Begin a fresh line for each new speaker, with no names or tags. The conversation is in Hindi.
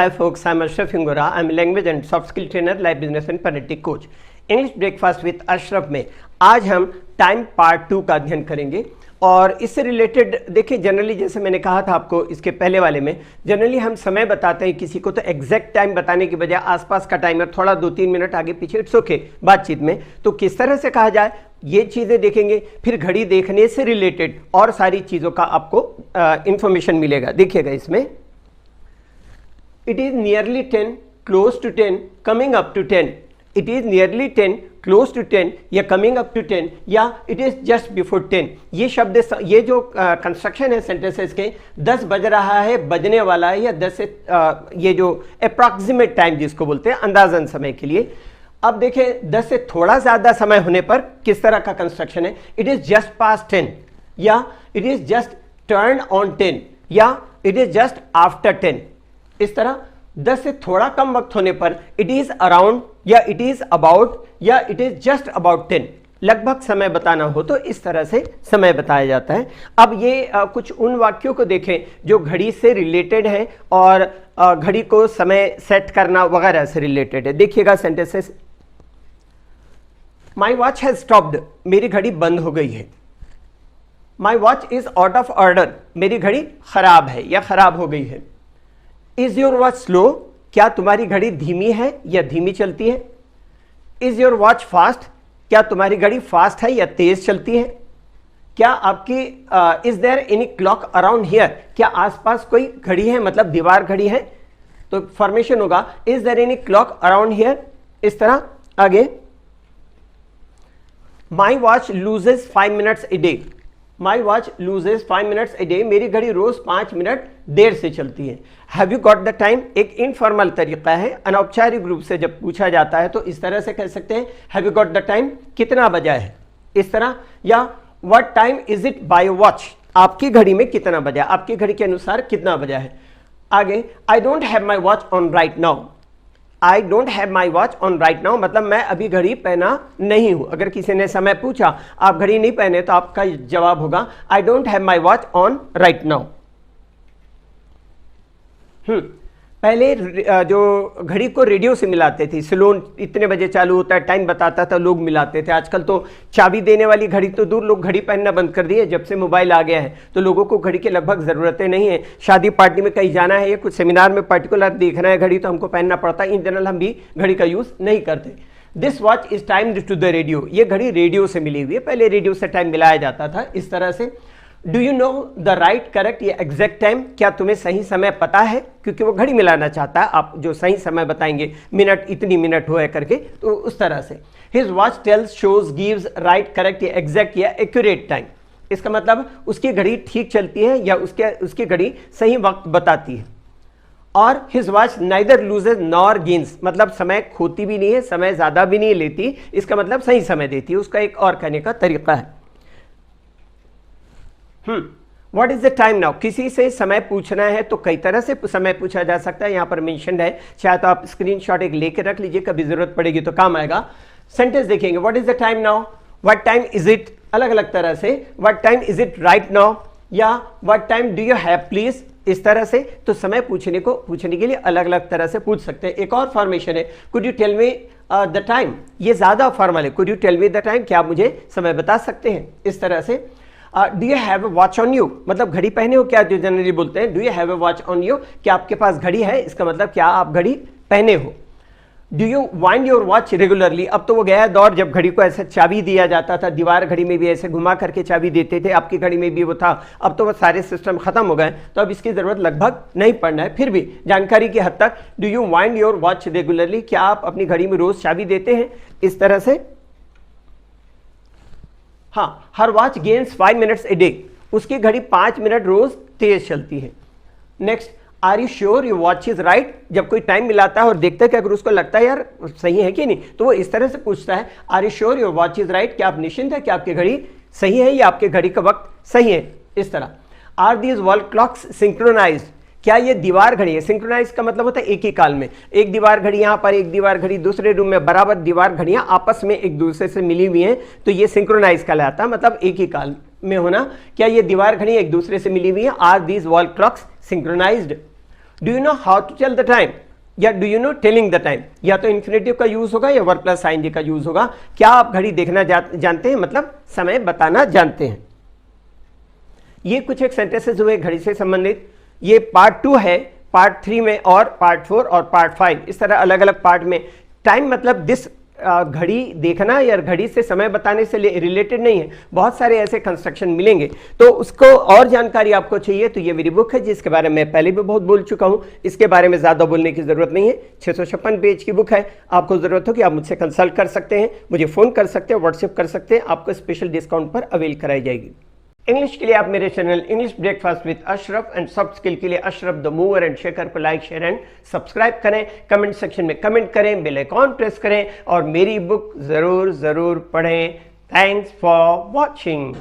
Hi folks, I'm Ashraf Hingora. I'm a language and soft skill trainer, life business and parenting coach. English breakfast with Ashraf में आज हम टाइम पार्ट 2 का अध्ययन करेंगे और इससे रिलेटेड देखिए जनरली जैसे मैंने कहा था आपको इसके पहले वाले में जनरली हम समय बताते हैं किसी को तो एग्जैक्ट टाइम बताने की बजाय आसपास का टाइमर थोड़ा 2-3 मिनट आगे पीछे इट्स ओके बातचीत में तो किस तरह से कहा जाए ये चीज़ें देखेंगे। फिर घड़ी देखने से रिलेटेड और सारी चीज़ों का आपको इंफॉर्मेशन मिलेगा। देखिएगा इसमें It is nearly 10, close to 10, coming up to 10. It is nearly 10, close to 10 या coming up to 10 या it is just before 10। ये शब्द ये जो कंस्ट्रक्शन है सेंटेंसेस के 10 बज रहा है बजने वाला है या 10 से ये जो अप्रॉक्सीमेट टाइम जिसको बोलते हैं अंदाजन समय के लिए। अब देखिए 10 से थोड़ा ज़्यादा समय होने पर किस तरह का कंस्ट्रक्शन है। इट इज़ जस्ट पास 10 या it is just turn on 10 या इट इज़ जस्ट आफ्टर 10। इस तरह 10 से थोड़ा कम वक्त होने पर इट इज अराउंड या इट इज अबाउट या इट इज जस्ट अबाउट 10 लगभग समय बताना हो तो इस तरह से समय बताया जाता है। अब ये कुछ उन वाक्यों को देखें जो घड़ी से रिलेटेड है और घड़ी को समय सेट करना वगैरह से रिलेटेड है। देखिएगा sentences. My watch has stopped, मेरी घड़ी बंद हो गई है। My watch is out of order, मेरी घड़ी खराब है या खराब हो गई है। इज योर वॉच स्लो, क्या तुम्हारी घड़ी धीमी है या धीमी चलती है। इज योर वॉच फास्ट, क्या तुम्हारी घड़ी फास्ट है या तेज चलती है। क्या आपकी is there any clock around here, क्या आसपास कोई घड़ी है मतलब दीवार घड़ी है तो फॉर्मेशन होगा is there any clock around here. इस तरह आगे my watch loses 5 minutes a day, my watch loses 5 minutes a day, मेरी घड़ी रोज 5 मिनट देर से चलती है। Have you got the time एक इनफॉर्मल तरीका है, अनौपचारिक रूप से जब पूछा जाता है तो इस तरह से कह सकते हैं have you got the time, कितना बजा है इस तरह। या what time is it by watch, आपकी घड़ी में कितना बजा, आपकी घड़ी के अनुसार कितना बजा है। आगे I don't have my watch on right now, I don't have my watch on right now मतलब मैं अभी घड़ी पहना नहीं हूं। अगर किसी ने समय पूछा आप घड़ी नहीं पहने तो आपका जवाब होगा I don't have my watch on right now. पहले जो घड़ी को रेडियो से मिलाते थे, सिलोन इतने बजे चालू होता है टाइम बताता था, लोग मिलाते थे। आजकल तो चाबी देने वाली घड़ी तो दूर, लोग घड़ी पहनना बंद कर दिए जब से मोबाइल आ गया है तो लोगों को घड़ी की लगभग ज़रूरतें नहीं है। शादी पार्टी में कहीं जाना है या कुछ सेमिनार में पर्टिकुलर देखना है घड़ी तो हमको पहनना पड़ता है। इन जनरल हम भी घड़ी का यूज़ नहीं करते। This watch is timed to the radio, ये घड़ी रेडियो से मिली हुई है, पहले रेडियो से टाइम मिलाया जाता था इस तरह से। Do you know the right correct या एग्जैक्ट टाइम, क्या तुम्हें सही समय पता है, क्योंकि वो घड़ी मिलाना चाहता है आप जो सही समय बताएंगे मिनट इतनी मिनट हुआ करके तो उस तरह से। His watch tells shows gives right correct या एग्जैक्ट या एक्यूरेट टाइम, इसका मतलब उसकी घड़ी ठीक चलती है या उसकी घड़ी सही वक्त बताती है। और his watch neither loses nor gains, मतलब समय खोती भी नहीं है समय ज़्यादा भी नहीं लेती, इसका मतलब सही समय देती है, उसका एक और कहने का तरीका है। What is the time now, किसी से समय पूछना है तो कई तरह से समय पूछा जा सकता है, यहाँ पर मेंशन्ड है, चाहे तो आप स्क्रीनशॉट एक लेकर रख लीजिए, कभी जरूरत पड़ेगी तो काम आएगा। सेंटेंस देखेंगे what is the time now, what time is it, अलग अलग तरह से what time is it right now या what time do you have please, इस तरह से। तो समय पूछने के लिए अलग अलग तरह से पूछ सकते हैं। एक और फॉर्मेशन है could you tell me the time, ये ज्यादा फॉर्मल है, could you tell me the time, क्या आप मुझे समय बता सकते हैं इस तरह से। Do you have a watch on you, मतलब घड़ी पहने हो क्या, जो जनरली बोलते हैं do you have a watch on you, क्या आपके पास घड़ी है, इसका मतलब क्या आप घड़ी पहने हो। Do you wind your watch regularly, अब तो वो गया दौर जब घड़ी को ऐसे चाबी दिया जाता था, दीवार घड़ी में भी ऐसे घुमा करके चाबी देते थे, आपकी घड़ी में भी वो था, अब तो वो सारे सिस्टम खत्म हो गए तो अब इसकी जरूरत लगभग नहीं पड़ना है। फिर भी जानकारी की हद तक do you wind your watch regularly, क्या आप अपनी घड़ी में रोज चाबी देते हैं इस तरह से। हाँ, हर watch gains 5 minutes a day, उसकी घड़ी 5 मिनट रोज तेज चलती है। Next, are you sure your watch is right, जब कोई टाइम मिलाता है और देखता है कि अगर उसको लगता है यार सही है कि नहीं तो वो इस तरह से पूछता है are you sure your watch is right, क्या आप निश्चिंत है कि आपकी घड़ी सही है या आपकी घड़ी का वक्त सही है इस तरह। Are these wall clocks synchronised, क्या ये दीवार घड़ी है, सिंक्रोनाइज का मतलब होता है एक ही काल में, एक दीवार घड़ी यहाँ पर एक दीवार घड़ी दूसरे रूम में, बराबर दीवार घड़ियाँ आपस में एक दूसरे से मिली हुई हैं तो ये सिंक्रोनाइज कहलाता है, मतलब एक ही काल में होना। क्या ये दीवार घड़ी एक दूसरे से मिली हुई है, are these wall clocks synchronized. Do you know how to tell the time या do you know telling the time, या तो इन्फिनेटिव का यूज होगा या वर्ब प्लस आईएनजी का यूज होगा। क्या आप घड़ी देखना जानते हैं, मतलब समय बताना जानते हैं। ये कुछ एक सेंटेंसेस हुए घड़ी से संबंधित। ये पार्ट 2 है, पार्ट 3 में और पार्ट 4 और पार्ट 5 इस तरह अलग अलग पार्ट में। टाइम मतलब दिस घड़ी देखना या घड़ी से समय बताने से रिलेटेड नहीं है, बहुत सारे ऐसे कंस्ट्रक्शन मिलेंगे। तो उसको और जानकारी आपको चाहिए तो ये मेरी बुक है जिसके बारे में पहले भी बहुत बोल चुका हूं, इसके बारे में ज़्यादा बोलने की ज़रूरत नहीं है। 656 पेज की बुक है, आपको ज़रूरत हो कि आप मुझसे कंसल्ट कर सकते हैं, मुझे फ़ोन कर सकते हैं, व्हाट्सएप कर सकते हैं, आपको स्पेशल डिस्काउंट पर अवेल कराई जाएगी। इंग्लिश के लिए आप मेरे channel English breakfast with Ashraf and soft skill के लिए Ashraf the mover and shaker को लाइक शेयर एंड सब्सक्राइब करें, कमेंट सेक्शन में कमेंट करें, बेल आइकॉन प्रेस करें और मेरी बुक जरूर पढ़ें। Thanks for watching.